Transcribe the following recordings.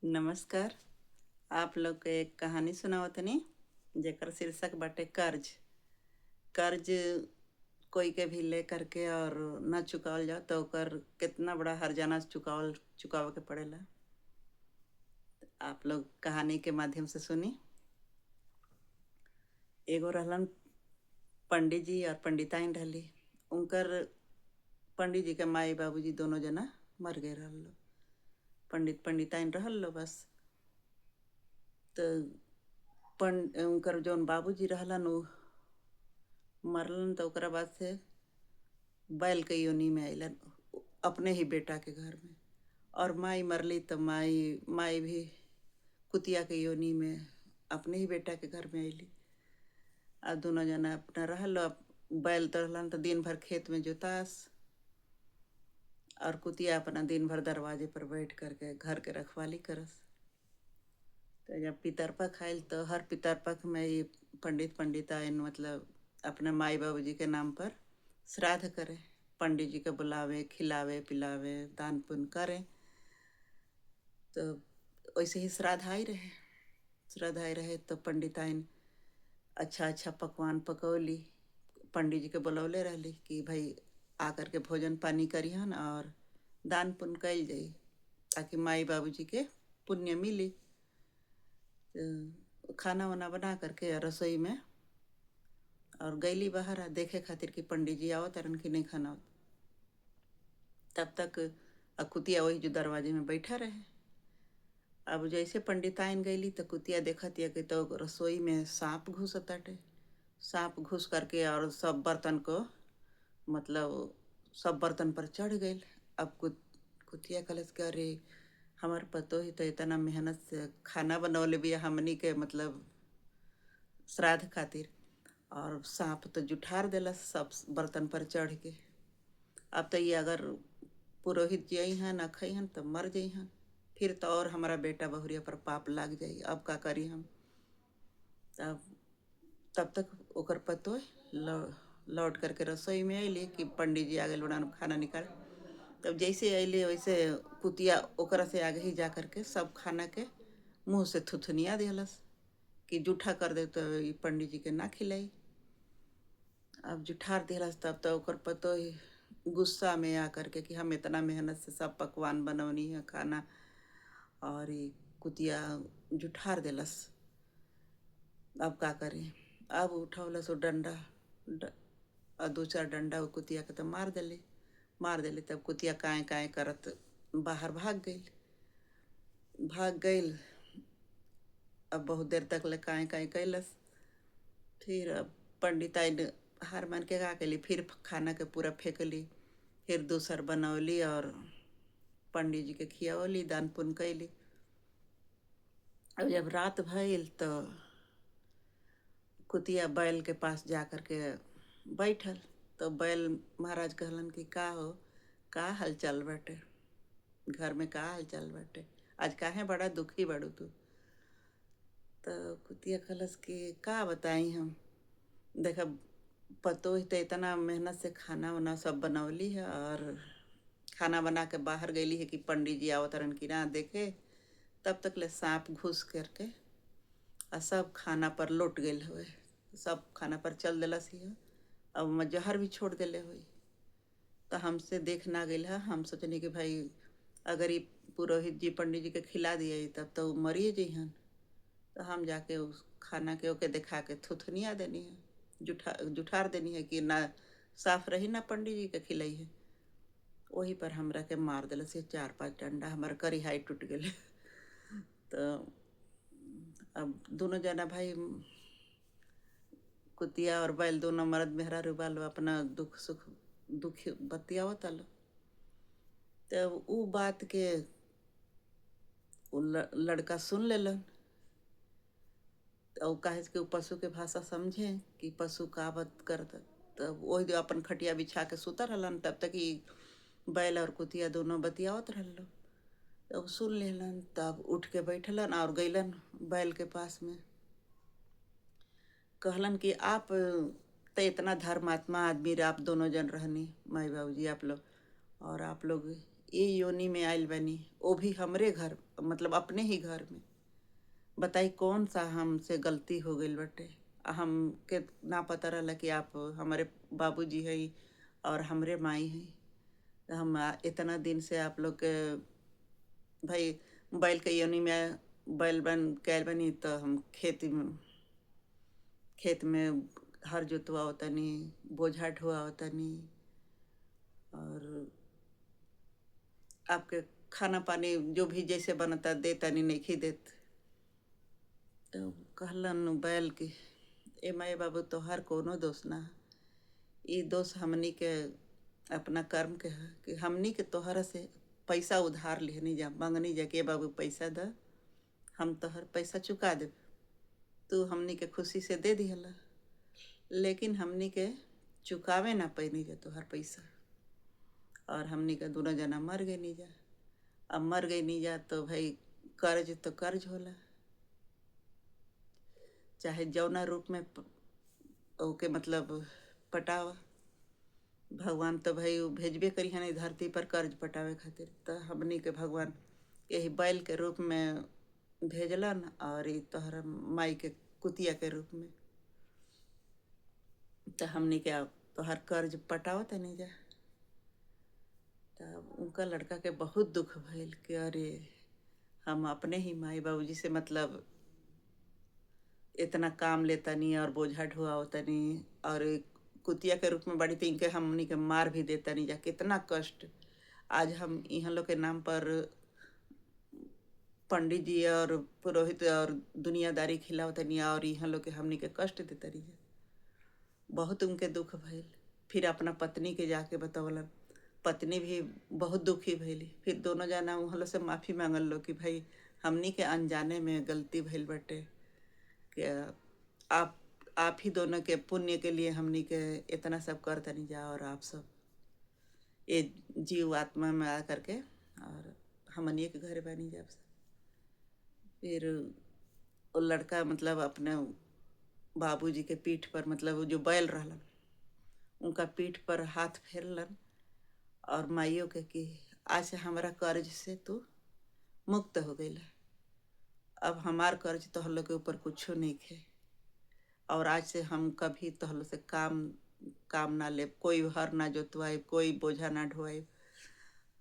नमस्कार। आप लोग के एक कहानी सुनावतनी जेकर शीर्षक बाटे कर्ज। कर्ज कोई के भी ले करके और न चुकावल जाओ तो ओकर कितना बड़ा हर्जाना चुकावे के पड़ेला। आप लोग कहानी के माध्यम से सुनी। एगो रहलन पंडित जी और पंडिताइन रहली। उनकर पंडित जी के माई बाबूजी दोनों जना मर गए रहल लो। पंडित पंडिताइन रहल लो बस। तो उनकर जौन बाबूजी रहलन उ मरलन तो ओकरा बाद से बैल के योनि में अइलन अपने ही बेटा के घर में। और माई मरली तो माई माई भी कुतिया के योनि में अपने ही बेटा के घर में अइली। अब दोनों जना अपना रहल। अब बैल तो रहलन तो दिन भर खेत में जोतास और कुतिया अपना दिन भर दरवाजे पर बैठ करके घर के रखवाली करस। तो जब पितरपक्ष आयल तो हर पितरपक्ष में ये पंडित पंडिताइन मतलब अपने माई बाबूजी के नाम पर श्राद्ध करे। पंडित जी के बुलावे, खिलावे पिलावे, दान पुण्य करे। तो वैसे ही श्राद्ध आई रहे तो पंडिताइन अच्छा अच्छा पकवान पकौली। पंडित जी के बुलौले रहली कि भाई आकर के भोजन पानी करिहन और दान पुण्य कैल जाई ताकि माई बाबूजी के पुण्य मिली। तो खाना वाना बना करके रसोई में और गईली बाहर देखे खातिर कि पंडित जी आवत रन कि नहीं खाना। तब तक कुतिया वही जो दरवाजे में बैठा रहे। अब जैसे पंडिताइन गईली तो कुतिया देखत या कि तो रसोई में सांप घुसताटे। सांप घुस करके और सब बर्तन को मतलब सब बर्तन पर चढ़ गई। अब कुतिया कलस के अरे हमार पतो ही तो इतना मेहनत से खाना बनौले बिया हमनी के मतलब श्राद्ध खातिर और सांप तो जुठार देला सब बर्तन पर चढ़ के। अब तो ये अगर पुरोहित जी हैं न खइहन तो मर जइहन। फिर तो और हमारा बेटा बहुरिया पर पाप लाग जाई। अब का करी हम। तब तब तक ओकर पतो लौट करके रसोई में अली कि पंडित जी आ गए बड़ा खाना निकाल। तब जैसे अली वैसे कुतिया ओकरा से आगे ही जा करके सब खाना के मुंह से थुथुनिया दिलस कि जूठा कर दे तो ये पंडित जी के ना खिलाई। अब जुठार दिलस तब तो ओकर पतो ही गुस्सा में आ करके कि हम इतना मेहनत से सब पकवान बनौनी है खाना और ये कुतिया जुठार दिलस। अब का करें। अब उठौलस वो डंडा और दो चार डंडा वो कुतिया के तो मार देले। तब कुतिया काए काए करत बाहर भाग गईल। अब बहुत देर तक ले काए काए कैलस। फिर अब पंडिताइन हार मान के का कैली फिर खाना के पूरा फेंकली। फिर दूसर बनौली और पंडित जी के खियावली दान पुण्य कैली। अब जब रात भइल तो कुतिया बैल के पास जा कर के बैठल। तो बैल महाराज कहलन कि का हो का हालचाल बाटे, घर में का हालचाल बाटे, आज काहे बड़ा दुखी बड़ू तू। तो कुतिया कहलस कि का बताई हम, देखा पतो ही तो इतना मेहनत से खाना वाना सब बनौली है और खाना बना के बाहर गईली है कि पंडित जी आवत रन कि ना देखे। तब तक ले सांप घुस करके और सब खाना पर लौट गए हुए। सब खाना पर चल दिलस ही। अब मैं जहर भी छोड़ दिले हुई। तो हमसे देख ना गई है। हम सोचनी कि भाई अगर ये पुरोहित जी पंडित जी के खिला दिए तब तो मरिए जइहन। तो हम जाके उस खाना के ओके दिखा के थुथनिया देनी है, जुठार देनी है कि ना साफ रही ना पंडित जी के खिलाई है। वही पर हमरा के मार दिल से 4-5 डंडा हमार करिहाई टूट गए। तो अब दोनों जना भाई कुतिया और बैल दोनों मर्द मेहरारू बालो अपना दुख सुख दुख बतियावत आलो। तब उ बात के लड़का सुन लेलन। और काहे कि पशु के भाषा समझे कि पशु का बात करता। तब वही जो अपन खटिया बिछा के सुता रहलन। तब तक ही बैल और कुतिया दोनों बतियावत रहलो। तब सुन लेलन। तब उठ के बैठलन और गईलन बैल के पास में। कहलन कि आप तो इतना धर्मात्मा आदमी आप दोनों जन रहनी माई बाबूजी आप लोग और आप लोग ये योनि में आइल बनी, वो भी हमरे घर, मतलब अपने ही घर में। बताई कौन सा हमसे गलती हो गई बटे। हमके ना पता रहला कि आप हमारे बाबूजी हैं और हमरे माई हैं। तो हम इतना दिन से आप लोग के भाई बैल के योनि में बैल बन कैल बनी, तो हम खेत में हर जोतवा तनी, बोझा ढोआ तनी, और आपके खाना पानी जो भी जैसे बनता दे तनी, नहीं देत। तो कहलन बैल की, ए माए बाबू तोहार कोनो दोष ना है, ई दोष हमनी के अपना कर्म के है कि हमनी के तोहरा से पैसा उधार लेनी जा, मांगनी जा कि बाबू पैसा द, हम तोहर पैसा चुका देब, तू हमनी के खुशी से दे दिहला, लेकिन हमनी के चुकावे ना पैनी जा तोहर पैसा, और हमनी के दोनों जना मर गए नी जा। अब मर गई नी जा तो भाई कर्ज तो कर्ज होला, चाहे जौना रूप में ओके मतलब पटावा, भगवान तो भाई वो भेजबे करी हन धरती पर कर्ज पटावे खातिर। तो हमनी के भगवान यही बैल के रूप में भेजलन, और ई तोहरा माई के कुतिया के रूप में। तो हमनी के तोहर कर्ज पटाओ तनी जा। तब उनका लड़का के बहुत दुख भइल कि अरे हम अपने ही माई बाबूजी से मतलब इतना काम लेतनी और बोझा ढोआवतनी, और कुतिया के रूप में बड़ी तीन के हमनी के मार भी देतनी जा। कितना कष्ट आज हम यहाँ लोग के नाम पर पंडित जी और पुरोहित और दुनियादारी खिलावतनी, और यहाँ लोग के हमनी के कष्ट देतनी जा। बहुत उनके दुख भइल। फिर अपना पत्नी के जाके बतौलन, पत्नी भी बहुत दुखी भइली। फिर दोनों जना वहाँ लोग से माफ़ी मांगल लो कि भाई हमनी के अनजाने में गलती भइल बटे, कि आप ही दोनों के पुण्य के लिए हमनी के इतना सब कर तनी जा, और आप सब ये जीव आत्मा में आ करके और हमनी के घर बनी जब से। फिर वो लड़का मतलब अपने बाबूजी के पीठ पर, मतलब वो जो बैल रहलन उनका पीठ पर हाथ फेरलन, और माइयों के कि आज से हमारा कर्ज से तू मुक्त हो गईला, अब हमार कर्ज तोहलों के ऊपर कुछो नहीं खे, और आज से हम कभी तोहलों से काम ना ले, कोई हर ना जोतवाए, कोई बोझा ना ढोए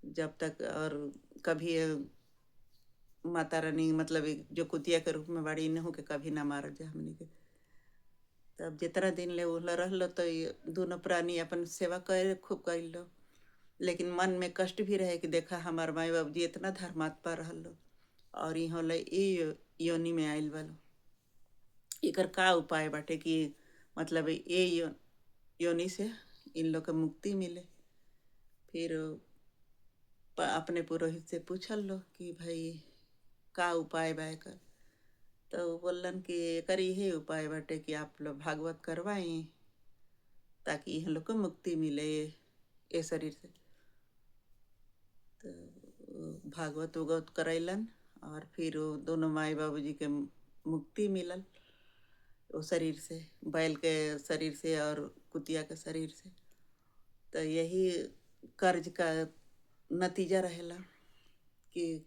जब तक, और कभी माता रानी मतलब जो कुतिया के रूप में बाड़ी इन्हों के कभी ना मार जा हमनी के। तब जितना दिन ले उहला रहलो तो ये दोनों प्राणी अपन सेवा कर खूब कर लो, लेकिन मन में कष्ट भी रहे कि देखा हमार माई बाबू जी इतना धर्मात्मा रहलो, और यहाँ ले ये योनि में आइल वालो। एकर का उपाय बाटे कि मतलब ये योनि से इन लोग के मुक्ति मिले। फिर अपने पुरोहित से पूछल लो कि भाई का उपाय बा एकर। तो बोलन कि एकर यही उपाय बाटे कि आप लोग भागवत करवाई, ताकि इन लोग को मुक्ति मिले ये शरीर से। तो भागवत उगवत करैलन, और फिर वो दोनों माई बाबूजी के मुक्ति मिलल वो शरीर से, बैल के शरीर से और कुतिया के शरीर से। तो यही कर्ज का नतीजा रहेला कि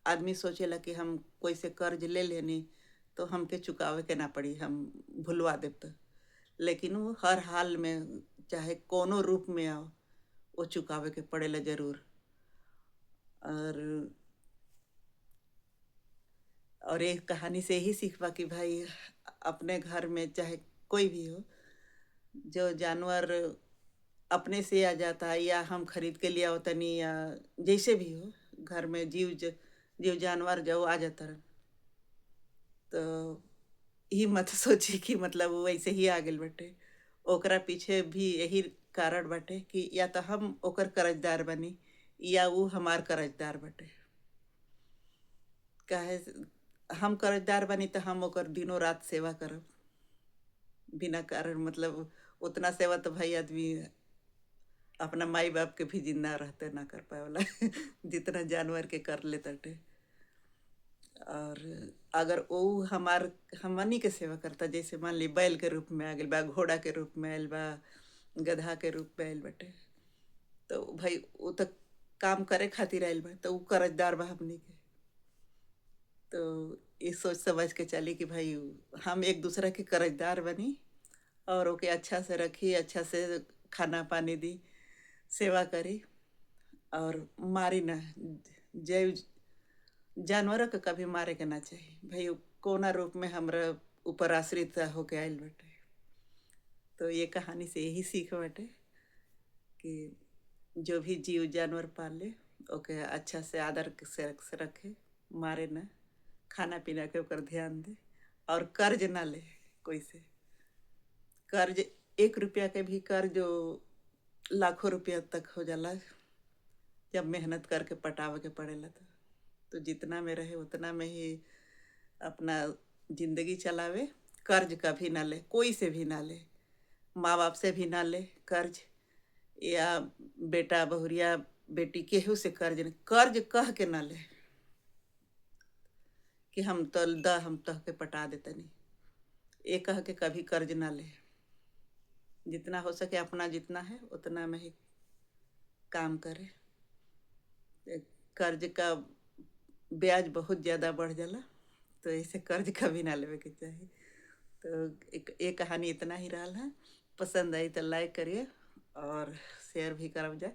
आदमी सोचेला कि हम कोई से कर्ज ले लेनी तो हमके चुकावे के ना पड़ी, हम भुलवा देब तो, लेकिन वो हर हाल में चाहे कोनो रूप में आओ वो चुकावे के पड़ेला जरूर। और एक कहानी से यही सीखवा कि भाई अपने घर में चाहे कोई भी हो, जो जानवर अपने से आ जाता है या हम खरीद के लिया होता नहीं, या जैसे भी हो घर में जीव जानवर जो आ जाता रहा, तो ही मत सोची कि मतलब वो वैसे ही आ गए बटे। ओकरा पीछे भी यही कारण बटे कि या तो हम ओकर कर्जदार बनी या वो हमार कर्जदार बटे। काहे हम कर्जदार बनी तो हम ओकर दिनों रात सेवा करब बिना कारण, मतलब उतना सेवा तो भाई आदमी अपना माई बाप के भी जिंदा रहते ना कर पाए वाला जितना जानवर के कर ले तटे। और अगर वो हमनी के सेवा करता, जैसे मान ली बैल के रूप में आ गइल बा, घोड़ा के रूप में आयल बा, गधा के रूप में आयल बटे, तो भाई वो तक काम करे खातिर आइल बा तो उ कर्जदार बा हमनी के। तो ये सोच समझ के चली कि भाई हम एक दूसरा के कर्जदार बनी और ओके अच्छा से रखी, अच्छा से खाना पानी दी, सेवा करी और मारी ना। जैव जानवरों के कभी मारे के ना चाहिए भाई। उ कोना रूप में हमरा ऊपर आश्रित होके आइल बाटे। तो ये कहानी से यही सीख बाटे कि जो भी जीव जानवर पाले ओके अच्छा से आदर से रखे, मारे ना, खाना पीना के ऊपर ध्यान दे और कर्ज ना ले कोई से। कर्ज 1 रुपया के भी कर्ज जो लाखों रुपया तक हो जाला जब मेहनत करके पटावे के पड़ेला। तो जितना में रहे उतना में ही अपना जिंदगी चलावे। कर्ज कभी ना ले, कोई से भी ना ले, माँ बाप से भी ना ले कर्ज, या बेटा बहुरिया बेटी केहू से कर्ज नहीं। कर्ज कह के ना ले कि हम तो हम तह के पटा देतनी, ये कह के कभी कर्ज ना ले। जितना हो सके अपना जितना है उतना में ही काम करे। कर्ज का ब्याज बहुत ज़्यादा बढ़ जाला, तो ऐसे कर्ज कभी ना लेवे के चाहिए। तो एक कहानी इतना ही रहा है। पसंद आई तो लाइक करिए और शेयर भी करब जाए।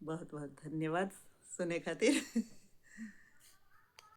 बहुत बहुत धन्यवाद सुने खातिर।